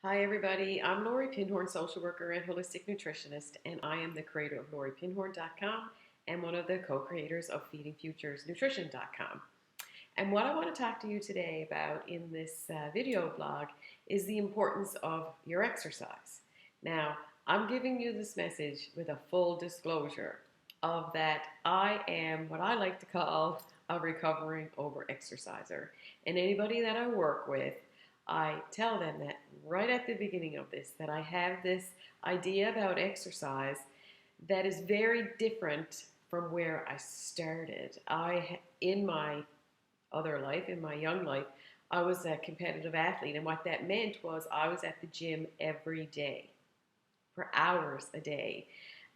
Hi, everybody. I'm Lori Pinhorn, social worker and holistic nutritionist, and I am the creator of LoriPinhorn.com and one of the co creators of FeedingFuturesNutrition.com. And what I want to talk to you today about in this video blog is the importance of your exercise. Now, I'm giving you this message with a full disclosure of that I am what I like to call a recovering over exerciser. And anybody that I work with, I tell them that right at the beginning of this, that I have this idea about exercise that is very different from where I started. In my other life, in my young life, I was a competitive athlete. And what that meant was I was at the gym every day for hours a day.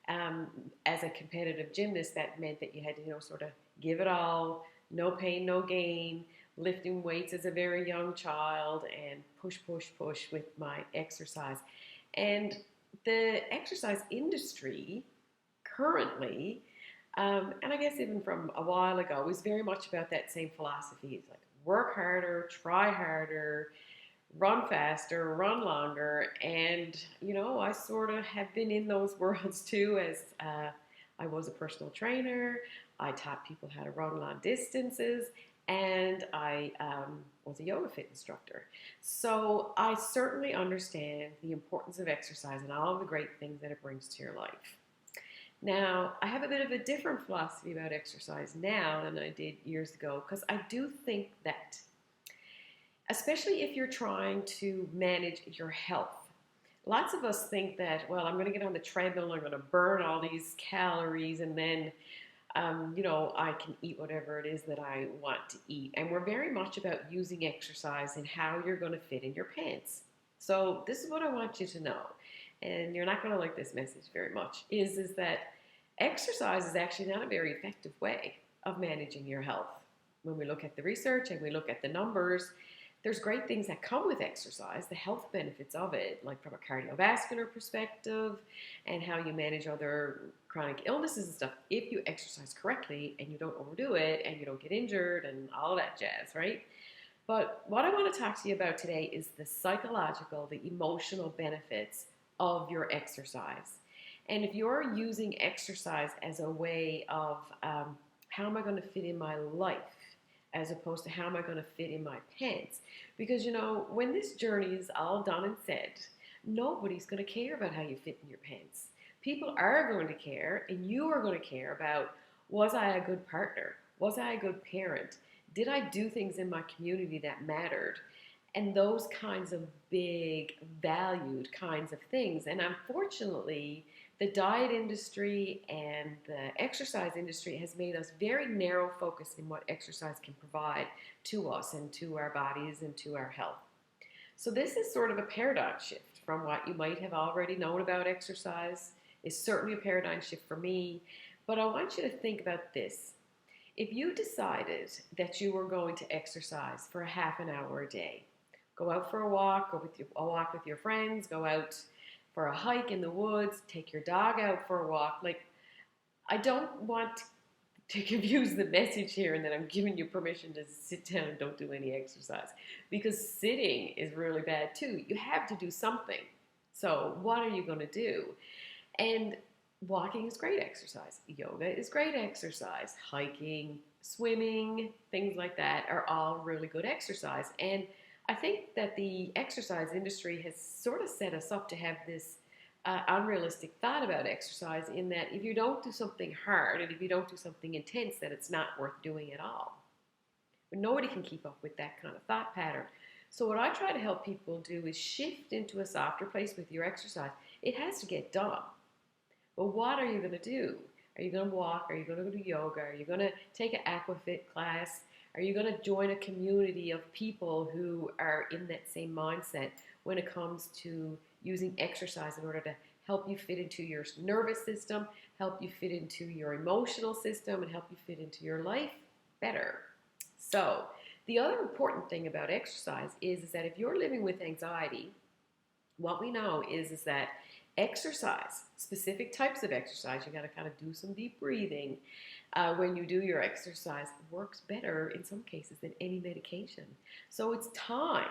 Um, as a competitive gymnast, that meant that you had to, sort of give it all, no pain, no gain, lifting weights as a very young child, and push, push, push with my exercise. And the exercise industry currently, and I guess even from a while ago, is very much about that same philosophy. It's like work harder, try harder, run faster, run longer. And, I sort of have been in those worlds too, as I was a personal trainer. I taught people how to run long distances, and I was a yoga fit instructor. So I certainly understand the importance of exercise and all of the great things that it brings to your life. Now, I have a bit of a different philosophy about exercise now than I did years ago, because I do think that, especially if you're trying to manage your health, lots of us think that, well, I'm going to get on the treadmill, I'm going to burn all these calories, and then, I can eat whatever it is that I want to eat. And we're very much about using exercise and how you're going to fit in your pants. So this is what I want you to know, and you're not going to like this message very much, is that exercise is actually not a very effective way of managing your health. When we look at the research and we look at the numbers, there's great things that come with exercise, the health benefits of it, like from a cardiovascular perspective and how you manage other chronic illnesses and stuff, if you exercise correctly and you don't overdo it and you don't get injured and all that jazz, right? But what I want to talk to you about today is the psychological, the emotional benefits of your exercise. And if you're using exercise as a way of how am I going to fit in my life, as opposed to how am I going to fit in my pants? Because, when this journey is all done and said, nobody's going to care about how you fit in your pants. People are going to care, and you are going to care about, was I a good partner? Was I a good parent? Did I do things in my community that mattered? And those kinds of big, valued kinds of things. And unfortunately, the diet industry and the exercise industry has made us very narrow focused in what exercise can provide to us and to our bodies and to our health. So this is sort of a paradigm shift from what you might have already known about exercise. It's certainly a paradigm shift for me. But I want you to think about this. If you decided that you were going to exercise for a half an hour a day, go out for a walk with your friends, go out for a hike in the woods, take your dog out for a walk. Like, I don't want to confuse the message here and that I'm giving you permission to sit down and don't do any exercise, because sitting is really bad too. You have to do something. So what are you going to do? And walking is great exercise. Yoga is great exercise. Hiking, swimming, things like that are all really good exercise. And I think that the exercise industry has sort of set us up to have this unrealistic thought about exercise, in that if you don't do something hard and if you don't do something intense, that it's not worth doing at all. But nobody can keep up with that kind of thought pattern. So what I try to help people do is shift into a softer place with your exercise. It has to get done. But what are you going to do? Are you going to walk? Are you going to go to yoga? Are you going to take an aquafit class? Are you going to join a community of people who are in that same mindset when it comes to using exercise in order to help you fit into your nervous system, help you fit into your emotional system, and help you fit into your life better? So the other important thing about exercise is that if you're living with anxiety, what we know is that exercise, specific types of exercise, you got to kind of do some deep breathing when you do your exercise, works better in some cases than any medication. So it's time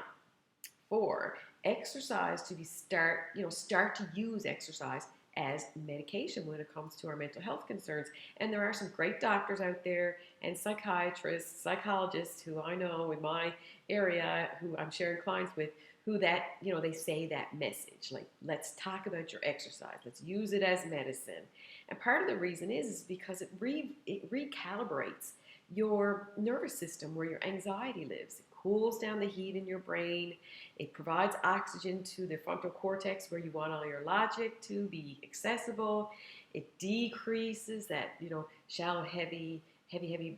for exercise to start to use exercise as medication when it comes to our mental health concerns. And there are some great doctors out there and psychiatrists, psychologists who I know in my area who I'm sharing clients with who they say that message like, let's talk about your exercise, let's use it as medicine. And part of the reason is because it recalibrates your nervous system where your anxiety lives. It cools down the heat in your brain. It provides oxygen to the frontal cortex where you want all your logic to be accessible. It decreases that, shallow, heavy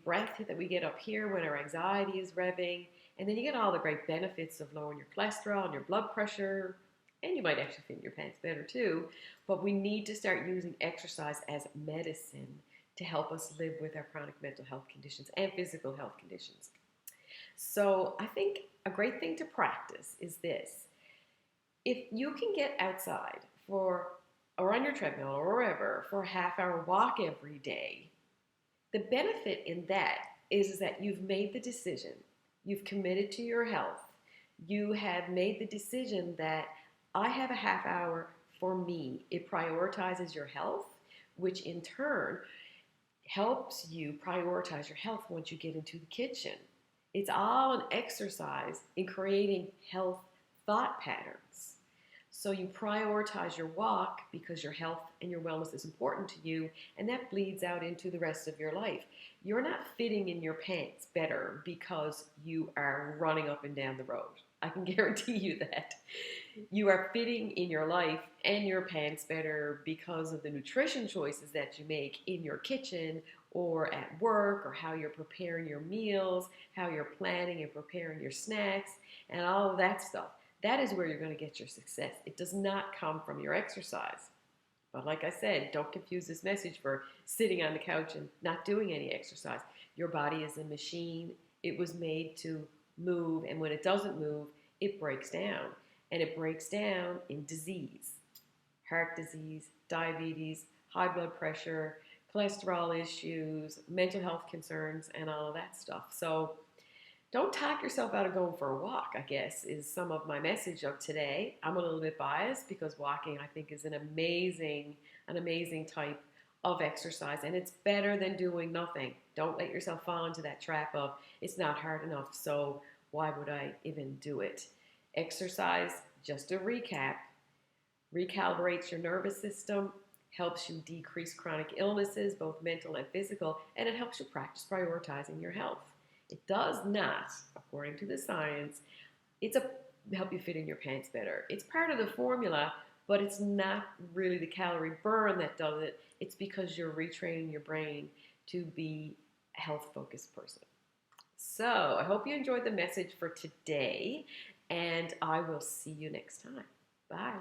breath that we get up here when our anxiety is revving. And then you get all the great benefits of lowering your cholesterol and your blood pressure. And you might actually fit in your pants better too. But we need to start using exercise as medicine to help us live with our chronic mental health conditions and physical health conditions. So I think a great thing to practice is this. If you can get outside or on your treadmill or wherever for a half-hour walk every day, the benefit in that is that you've made the decision. You've committed to your health. You have made the decision that I have a half hour for me. It prioritizes your health, which in turn helps you prioritize your health once you get into the kitchen. It's all an exercise in creating health thought patterns. So you prioritize your walk because your health and your wellness is important to you, and that bleeds out into the rest of your life. You're not fitting in your pants better because you are running up and down the road. I can guarantee you that. You are fitting in your life and your pants better because of the nutrition choices that you make in your kitchen or at work, or how you're preparing your meals, how you're planning and preparing your snacks, and all of that stuff. That is where you're going to get your success. It does not come from your exercise. But like I said, don't confuse this message for sitting on the couch and not doing any exercise. Your body is a machine. It was made to move, and when it doesn't move, it breaks down. And it breaks down in disease. Heart disease, diabetes, high blood pressure, cholesterol issues, mental health concerns, and all of that stuff. So don't talk yourself out of going for a walk, I guess, is some of my message of today. I'm a little bit biased because walking, I think, is an amazing type of exercise, and it's better than doing nothing. Don't let yourself fall into that trap of it's not hard enough, so why would I even do it? Exercise, just to recap, recalibrates your nervous system, helps you decrease chronic illnesses, both mental and physical, and it helps you practice prioritizing your health. It does not, according to the science, help you fit in your pants better. It's part of the formula, but it's not really the calorie burn that does it. It's because you're retraining your brain to be a health-focused person. So I hope you enjoyed the message for today, and I will see you next time. Bye.